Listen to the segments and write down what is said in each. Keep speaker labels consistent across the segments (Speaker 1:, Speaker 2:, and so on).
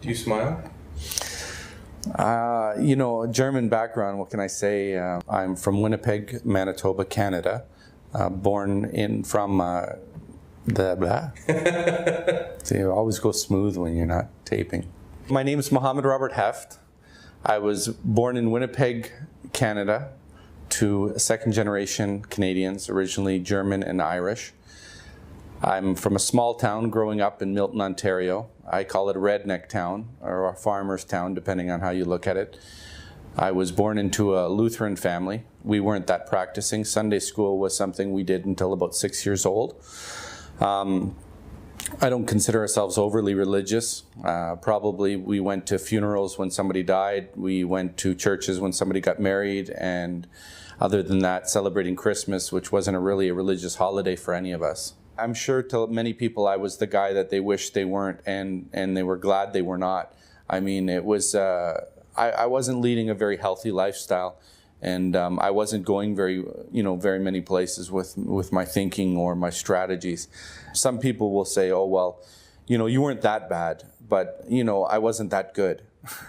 Speaker 1: Do you smile?
Speaker 2: German background, what can I say? I'm from Winnipeg, Manitoba, Canada. Born from the blah. So you always go smooth when you're not taping. My name is Mohammed Robert Heft. I was born in Winnipeg, Canada, to second-generation Canadians, originally German and Irish. I'm from a small town growing up in Milton, Ontario. I call it a redneck town, or a farmer's town, depending on how you look at it. I was born into a Lutheran family. We weren't that practicing. Sunday school was something we did until about 6 years old. I don't consider ourselves overly religious. Probably we went to funerals when somebody died. We went to churches when somebody got married. And other than that, celebrating Christmas, which wasn't really a religious holiday for any of us. I'm sure to many people I was the guy that they wished they weren't, and they were glad they were not. I mean, it was, I wasn't leading a very healthy lifestyle, and I wasn't going very many places with my thinking or my strategies. Some people will say, oh, well, you weren't that bad, but, I wasn't that good.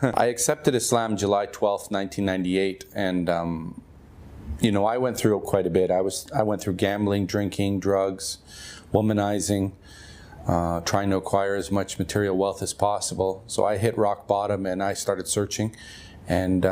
Speaker 2: I accepted Islam July 12th, 1998, and, I went through quite a bit. I went through gambling, drinking, drugs, womanizing, trying to acquire as much material wealth as possible. So I hit rock bottom and I started searching. And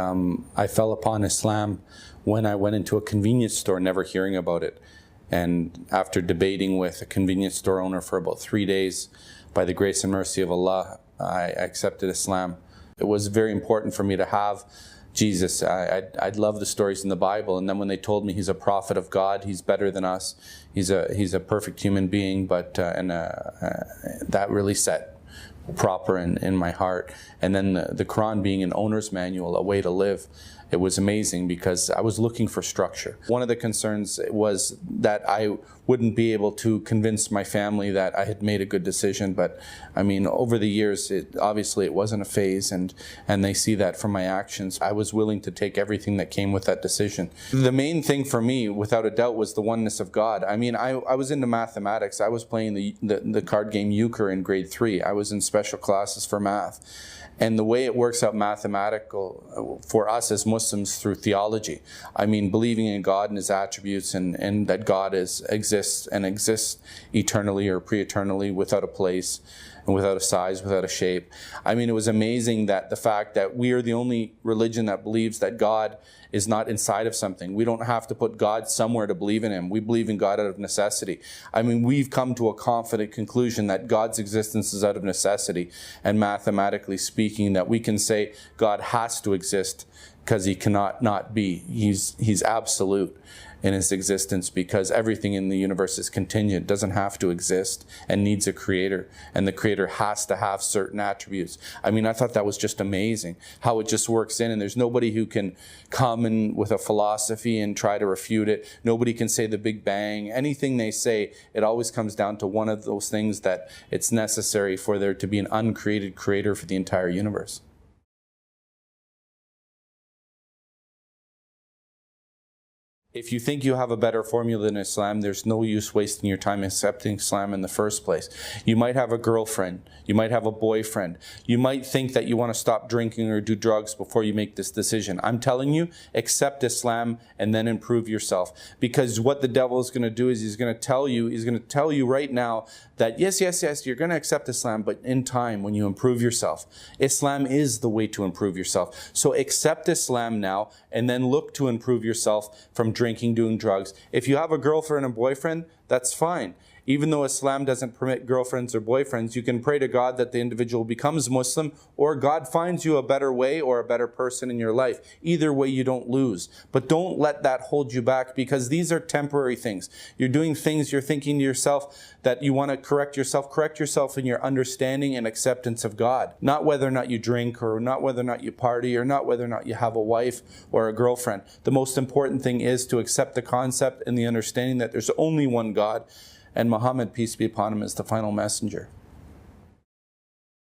Speaker 2: I fell upon Islam when I went into a convenience store, never hearing about it. And after debating with a convenience store owner for about 3 days, by the grace and mercy of Allah, I accepted Islam. It was very important for me to have Jesus. I'd love the stories in the Bible, and then when they told me he's a prophet of God, he's better than us, he's a perfect human being, but that really set proper in my heart. And then the Quran being an owner's manual, a way to live, it was amazing because I was looking for structure. One of the concerns was that I wouldn't be able to convince my family that I had made a good decision, but I mean, over the years, obviously it wasn't a phase, and they see that from my actions. I was willing to take everything that came with that decision. The main thing for me, without a doubt, was the oneness of God. I mean, I was into mathematics. I was playing the card game euchre in grade 3. I was in special classes for math. And the way it works out mathematical for us as Muslims through theology, I mean, believing in God and His attributes, and that God exists eternally or pre-eternally, without a place and without a size, without a shape. I mean, it was amazing that the fact that we are the only religion that believes that God is not inside of something. We don't have to put God somewhere to believe in Him. We believe in God out of necessity. I mean, we've come to a confident conclusion that God's existence is out of necessity, and mathematically speaking, that we can say God has to exist because He cannot not be. He's absolute in His existence, because everything in the universe is contingent, doesn't have to exist, and needs a creator, and the creator has to have certain attributes. I mean, I thought that was just amazing how it just works in, and there's nobody who can come in with a philosophy and try to refute it. Nobody can say the Big Bang. Anything they say, it always comes down to one of those things, that it's necessary for there to be an uncreated creator for the entire universe. If you think you have a better formula than Islam, there's no use wasting your time accepting Islam in the first place. You might have a girlfriend. You might have a boyfriend. You might think that you want to stop drinking or do drugs before you make this decision. I'm telling you, accept Islam and then improve yourself. Because what the devil is going to do is he's going to tell you right now that yes, you're going to accept Islam, but in time, when you improve yourself, Islam is the way to improve yourself. So accept Islam now and then look to improve yourself from drinking, doing drugs. If you have a girlfriend and boyfriend, that's fine. Even though Islam doesn't permit girlfriends or boyfriends, you can pray to God that the individual becomes Muslim, or God finds you a better way or a better person in your life. Either way, you don't lose. But don't let that hold you back, because these are temporary things. You're doing things, you're thinking to yourself that you want to correct yourself in your understanding and acceptance of God. Not whether or not you drink, or not whether or not you party, or not whether or not you have a wife or a girlfriend. The most important thing is to accept the concept and the understanding that there's only one God, and Muhammad, peace be upon him, is the final messenger.